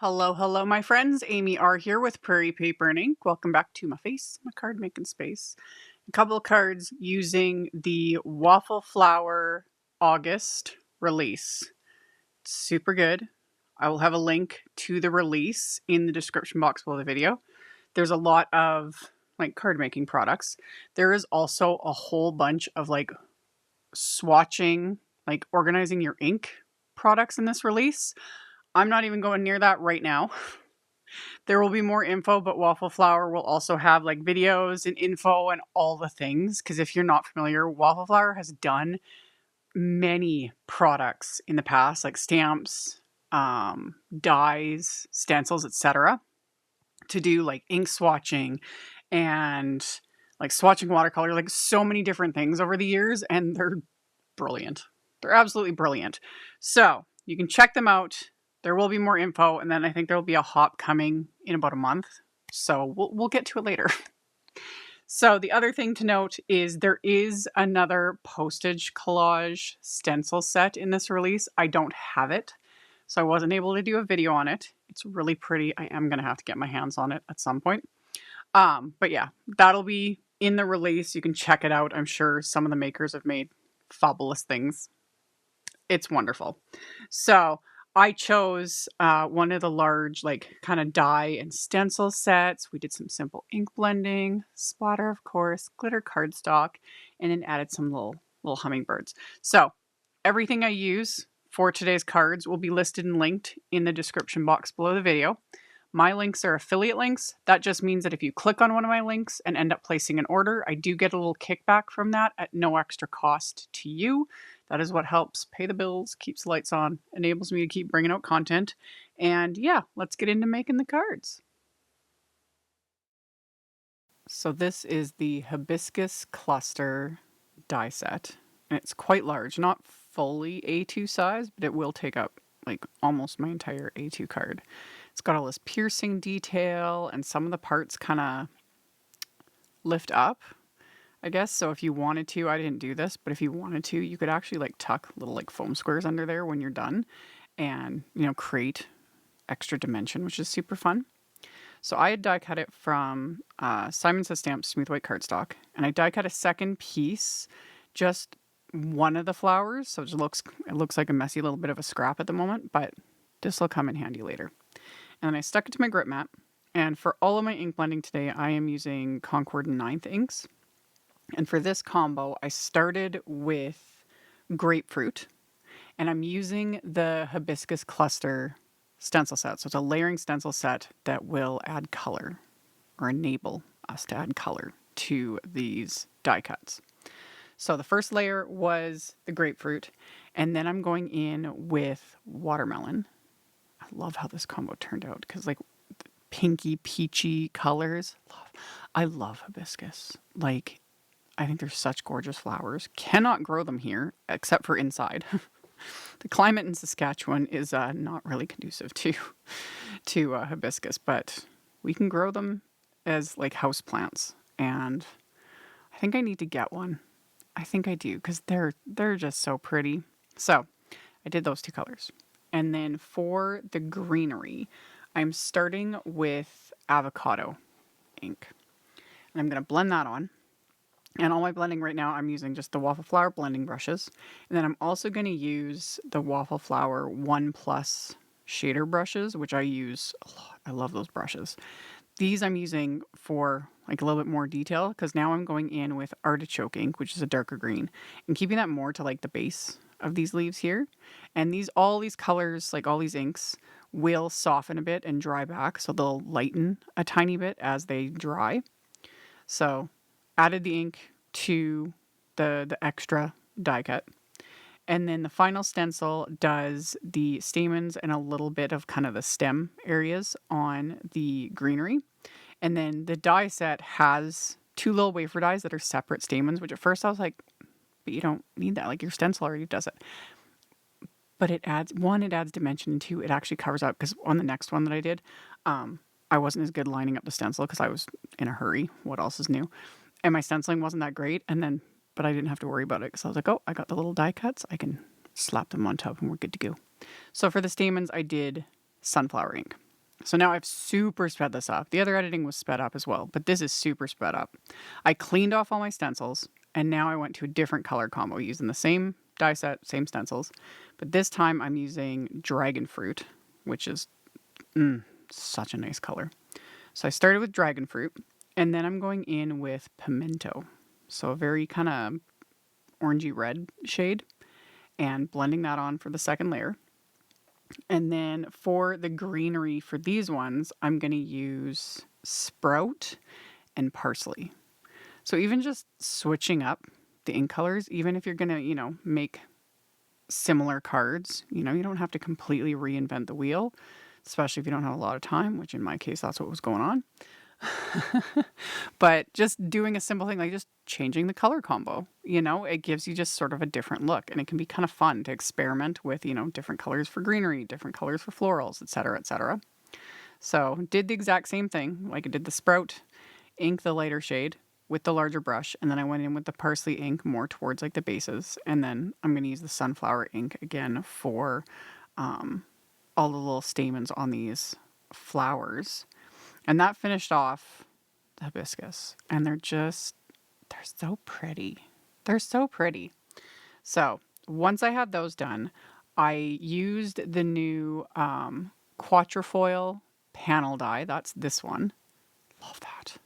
Hello, hello, my friends. AmyR here with Prairie Paper and Ink. Welcome back to my face, my card making space. A couple of cards using the Waffle Flower August release. Super good. I will have a link to the release in the description box below the video. There's a lot of card making products. There is also a whole bunch of swatching, organizing your ink products in this release. I'm not even going near that right now. There will be more info, but Waffle Flower will also have videos and info and all the things. Because if you're not familiar, Waffle Flower has done many products in the past, like stamps, dies, stencils, etc., to do ink swatching and swatching watercolor, so many different things over the years, and they're brilliant. They're absolutely brilliant. So you can check them out. There will be more info, and then I think there will be a hop coming in about a month. So we'll get to it later. So the other thing to note is there is another postage collage stencil set in this release. I don't have it, so I wasn't able to do a video on it. It's really pretty. I am going to have to get my hands on it at some point. But yeah, that'll be in the release. You can check it out. I'm sure some of the makers have made fabulous things. It's wonderful. So I chose one of the large, kind of die and stencil sets. We did some simple ink blending, splatter, of course, glitter cardstock, and then added some little hummingbirds. So everything I use for today's cards will be listed and linked in the description box below the video. My links are affiliate links. That just means that if you click on one of my links and end up placing an order, I do get a little kickback from that at no extra cost to you. That is what helps pay the bills, keeps the lights on, enables me to keep bringing out content. And yeah, let's get into making the cards. So this is the Hibiscus Cluster Die set. And it's quite large, not fully A2 size, but it will take up almost my entire A2 card. It's got all this piercing detail, and some of the parts kind of lift up, I guess. So if you wanted to, I didn't do this, but if you wanted to, you could actually tuck little foam squares under there when you're done and, create extra dimension, which is super fun. So I had die cut it from Simon Says Stamps Smooth White Cardstock, and I die cut a second piece, just one of the flowers. So it looks like a messy little bit of a scrap at the moment, but this will come in handy later. And then I stuck it to my grip mat. And for all of my ink blending today, I am using Concord 9th inks. And for this combo, I started with grapefruit. And I'm using the Hibiscus Cluster stencil set. So it's a layering stencil set that will add color, or enable us to add color to these die cuts. So the first layer was the grapefruit. And then I'm going in with watermelon. I love how this combo turned out because pinky peachy colors. I love hibiscus. I think they're such gorgeous flowers. Cannot grow them here except for inside. The climate in Saskatchewan is not really conducive to hibiscus, but we can grow them as house plants. And I think I need to get one. I think I do because they're just so pretty. So I did those two colors. And then for the greenery, I'm starting with Avocado ink. And I'm going to blend that on. And all my blending right now, I'm using just the Waffle Flower blending brushes. And then I'm also going to use the Waffle Flower 1+ shader brushes, which I use a lot. I love those brushes. These I'm using for a little bit more detail because now I'm going in with Artichoke ink, which is a darker green, and keeping that more to the base of these leaves here. And all these colors, all these inks, will soften a bit and dry back, so they'll lighten a tiny bit as they dry. So added the ink to the extra die cut. And then the final stencil does the stamens and a little bit of kind of the stem areas on the greenery. And then the die set has 2 little wafer dies that are separate stamens, which at first I was like, but you don't need that. Your stencil already does it. But it adds dimension, and 2, it actually covers up, because on the next one that I did, I wasn't as good lining up the stencil because I was in a hurry. What else is new? And my stenciling wasn't that great. But I didn't have to worry about it because I was like, oh, I got the little die cuts. I can slap them on top and we're good to go. So for the stamens, I did sunflower ink. So now I've super sped this up. The other editing was sped up as well, but this is super sped up. I cleaned off all my stencils, and now I went to a different color combo using the same die set, same stencils, but this time I'm using Dragonfruit, which is such a nice color. So I started with Dragonfruit, and then I'm going in with Pimento, so a very kind of orangey red shade, and blending that on for the second layer. And then for the greenery for these ones, I'm going to use Sprout and Parsley. So even just switching up the ink colors, even if you're going to, make similar cards, you don't have to completely reinvent the wheel, especially if you don't have a lot of time, which in my case, that's what was going on. But just doing a simple thing like just changing the color combo, it gives you just sort of a different look, and it can be kind of fun to experiment with, different colors for greenery, different colors for florals, etc., etc. So did the exact same thing, like I did the Sprout ink, the lighter shade with the larger brush, and then I went in with the Parsley ink more towards like the bases, and then I'm going to use the Sunflower ink again for all the little stamens on these flowers. And that finished off the hibiscus. And they're so pretty. They're so pretty. So once I had those done, I used the new Quatrefoil Panel Die. That's this one. Love that.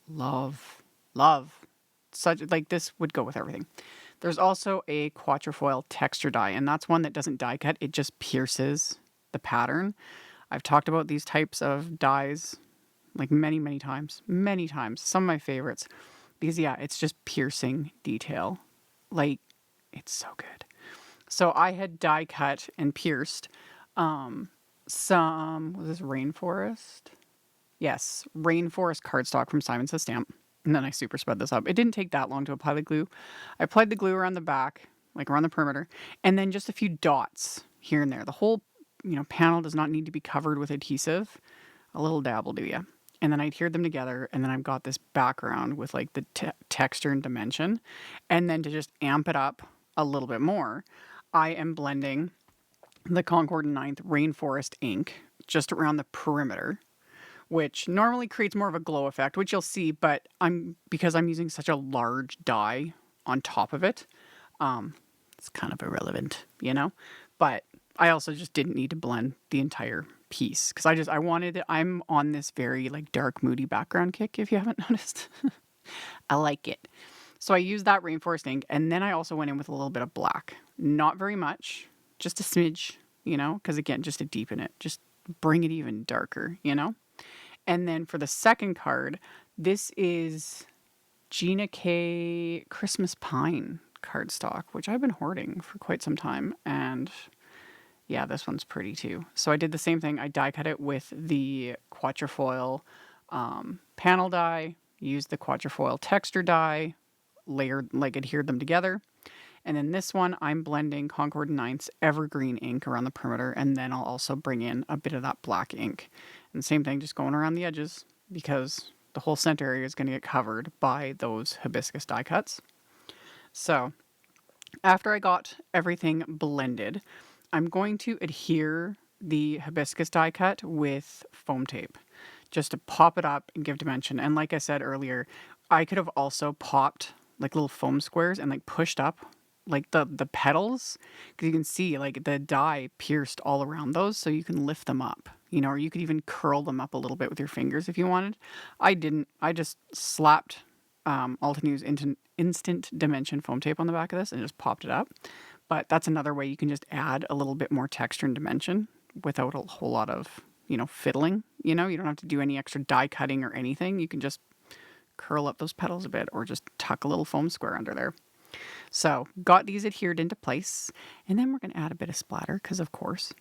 Love. Such like this would go with everything. There's also a Quatrefoil Texture Die, and that's one that doesn't die cut. It just pierces the pattern. I've talked about these types of dies like many times. Some of my favorites. Because yeah, it's just piercing detail. Like, it's so good. So I had die cut and pierced was this Rainforest? Yes, Rainforest cardstock from Simon Says Stamp. And then I super sped this up. It didn't take that long to apply the glue. I applied the glue around the back, like around the perimeter, and then just a few dots here and there. The whole, panel does not need to be covered with adhesive. A little dab will do ya. And then I adhered them together, and then I've got this background with like the texture and dimension. And then to just amp it up a little bit more, I am blending the Concord 9th Rainforest ink just around the perimeter, which normally creates more of a glow effect, which you'll see, but because I'm using such a large die on top of it, it's kind of irrelevant, But I also just didn't need to blend the entire piece because I wanted it. I'm on this very like dark, moody background kick, if you haven't noticed. I like it. So I used that Rainforest ink, and then I also went in with a little bit of black. Not very much, just a smidge, because again, just to deepen it, just bring it even darker, And then for the second card, this is Gina K Christmas Pine cardstock, which I've been hoarding for quite some time, and yeah, this one's pretty too. So I did the same thing. I die cut it with the Quatrefoil Panel Die, used the Quatrefoil Texture Die, adhered them together. And then this one, I'm blending Concord 9th's Evergreen ink around the perimeter, and then I'll also bring in a bit of that black ink. And same thing, just going around the edges, because the whole center area is going to get covered by those hibiscus die cuts. So after I got everything blended, I'm going to adhere the hibiscus die cut with foam tape just to pop it up and give dimension. And like I said earlier, I could have also popped like little foam squares and like pushed up like the petals, because you can see like the die pierced all around those, so you can lift them up, or you could even curl them up a little bit with your fingers if you wanted. I didn't. I just slapped Altenews instant dimension foam tape on the back of this and just popped it up. But that's another way you can just add a little bit more texture and dimension without a whole lot of, fiddling. You don't have to do any extra die cutting or anything. You can just curl up those petals a bit or just tuck a little foam square under there. So got these adhered into place, and then we're going to add a bit of splatter because of course.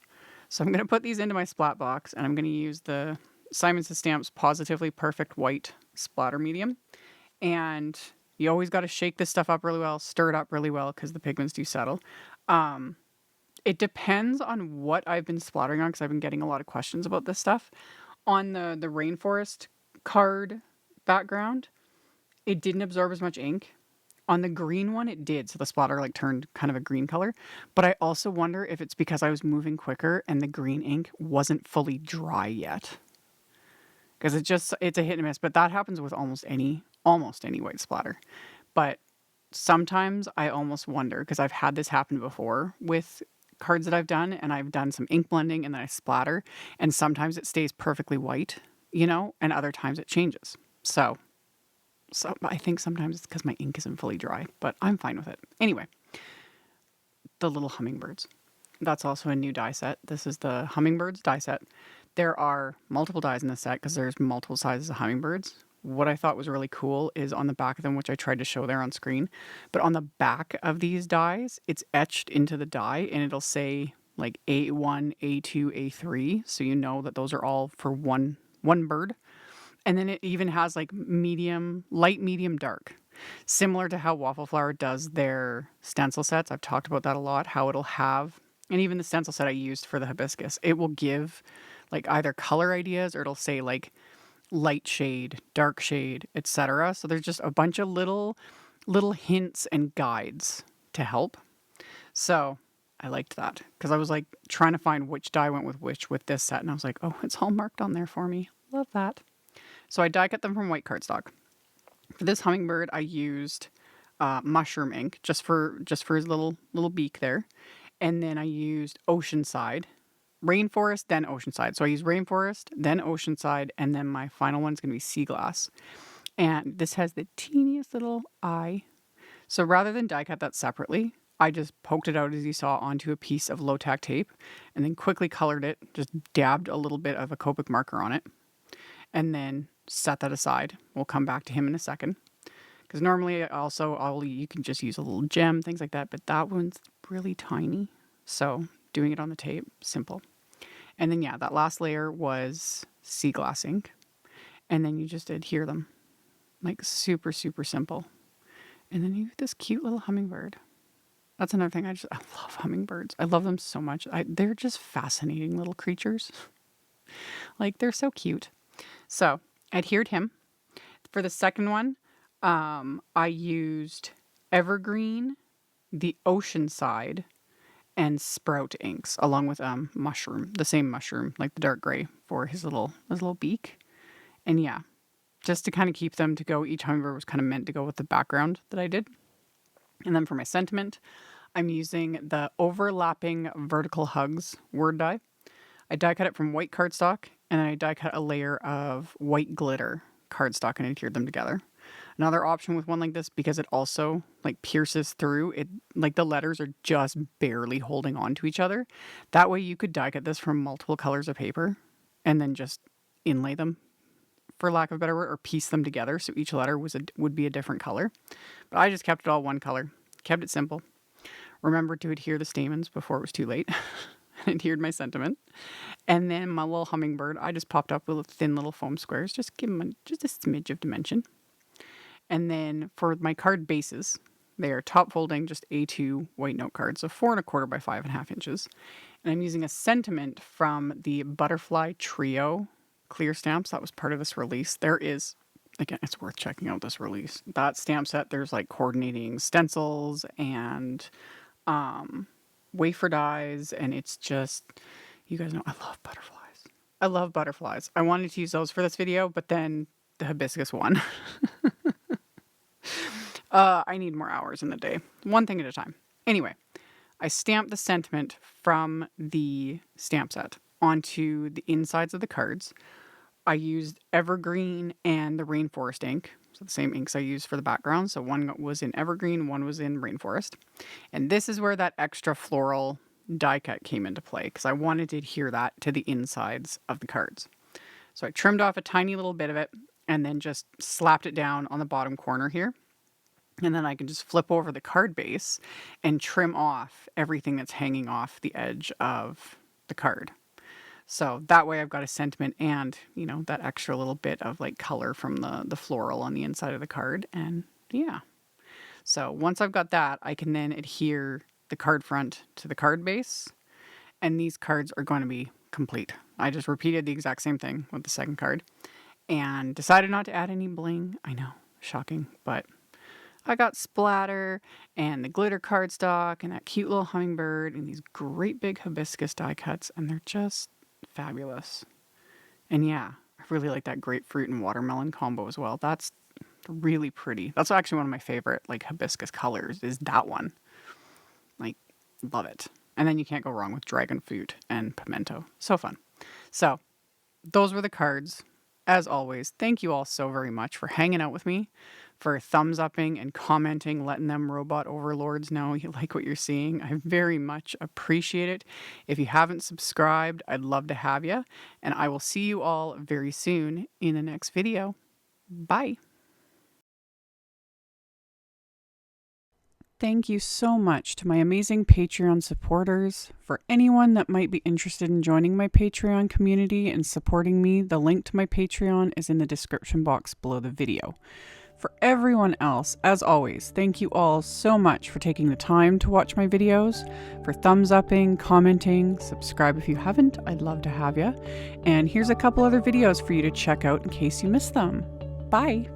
So I'm going to put these into my splat box, and I'm going to use the Simon Says Stamp's Positively Perfect White splatter medium. And you always got to shake this stuff up really well, stir it up really well because the pigments do settle. It depends on what I've been splattering on because I've been getting a lot of questions about this stuff. On the Rainforest card background, it didn't absorb as much ink. On the green one, it did. So the splatter turned kind of a green color. But I also wonder if it's because I was moving quicker and the green ink wasn't fully dry yet. because it's a hit and miss, but that happens with almost any white splatter. But sometimes I almost wonder, because I've had this happen before with cards that I've done, and I've done some ink blending and then I splatter, and sometimes it stays perfectly white, and other times it changes. So I think sometimes it's because my ink isn't fully dry, but I'm fine with it. Anyway, the little hummingbirds. That's also a new die set. This is the Hummingbirds die set. There are multiple dies in this set because there's multiple sizes of hummingbirds. What I thought was really cool is on the back of them, which I tried to show there on screen, but on the back of these dies, it's etched into the die and it'll say like A1, A2, A3. So you know that those are all for one bird. And then it even has like medium, light, medium, dark. Similar to how Waffle Flower does their stencil sets. I've talked about that a lot, how it'll have, and even the stencil set I used for the hibiscus, it will give like either color ideas or it'll say like light shade, dark shade, etc. So there's just a bunch of little hints and guides to help. So I liked that because I was like trying to find which die went with which with this set, and I was like, oh, it's all marked on there for me. Love that. So I die cut them from white cardstock. For this hummingbird, I used mushroom ink just for his little beak there, and then I used Oceanside, Rainforest, then Oceanside. So I used Rainforest, then Oceanside, and then my final one's going to be Sea Glass. And this has the teeniest little eye. So rather than die cut that separately, I just poked it out, as you saw, onto a piece of low-tack tape, and then quickly colored it, just dabbed a little bit of a Copic marker on it, and then set that aside. We'll come back to him in a second. Because normally you can just use a little gem, things like that, but that one's really tiny. So doing it on the tape, simple. And then that last layer was sea glass ink. And then you just adhere them. Like super, super simple. And then you have this cute little hummingbird. That's another thing. I love hummingbirds. I love them so much. They're just fascinating little creatures. Like, they're so cute. So adhered him. For the second one, I used Evergreen, the Oceanside, and Sprout inks, along with mushroom, the same mushroom, like the dark gray, for his little beak. And just to kind of keep them to go. Each hummingbird was kind of meant to go with the background that I did. And then for my sentiment, I'm using the Overlapping Vertical Hugs word die. I die cut it from white cardstock, and then I die cut a layer of white glitter cardstock and adhered them together. Another option with one like this, because it also like pierces through it, like the letters are just barely holding on to each other. That way you could die cut this from multiple colors of paper and then just inlay them, for lack of a better word, or piece them together so each letter would be a different color. But I just kept it all one color, kept it simple. Remembered to adhere the stamens before it was too late. Adhered my sentiment. And then my little hummingbird, I just popped up with thin little foam squares, just give them just a smidge of dimension. And then for my card bases, they are top folding, just A2 white note cards, so 4 1/4 by 5.5 inches. And I'm using a sentiment from the Butterfly Trio clear stamps that was part of this release. There is, again, it's worth checking out this release. That stamp set, there's like coordinating stencils and wafer dies, and it's just, you guys know I love butterflies. I love butterflies. I wanted to use those for this video, but then the hibiscus one. I need more hours in the day. One thing at a time. Anyway, I stamped the sentiment from the stamp set onto the insides of the cards. I used Evergreen and the Rainforest ink. So the same inks I used for the background. So one was in Evergreen, one was in Rainforest. And this is where that extra floral die cut came into play, because I wanted to adhere that to the insides of the cards. So I trimmed off a tiny little bit of it and then just slapped it down on the bottom corner here. And then I can just flip over the card base and trim off everything that's hanging off the edge of the card. So that way I've got a sentiment and, that extra little bit of like color from the floral on the inside of the card. And so once I've got that, I can then adhere the card front to the card base. And these cards are going to be complete. I just repeated the exact same thing with the second card and decided not to add any bling. I know, shocking, but I got splatter and the glitter cardstock and that cute little hummingbird and these great big hibiscus die cuts, and they're just fabulous. And I really like that grapefruit and watermelon combo as well. That's really pretty. That's actually one of my favorite like hibiscus colors is that one. Like, love it. And then you can't go wrong with dragonfruit and pimento. So fun. So those were the cards. As always, thank you all so very much for hanging out with me, for thumbs upping and commenting, letting them robot overlords know you like what you're seeing. I very much appreciate it. If you haven't subscribed, I'd love to have you. And I will see you all very soon in the next video. Bye. Thank you so much to my amazing Patreon supporters. For anyone that might be interested in joining my Patreon community and supporting me, the link to my Patreon is in the description box below the video. For everyone else, as always, thank you all so much for taking the time to watch my videos, for thumbs upping, commenting, subscribe if you haven't, I'd love to have you. And here's a couple other videos for you to check out in case you missed them. Bye!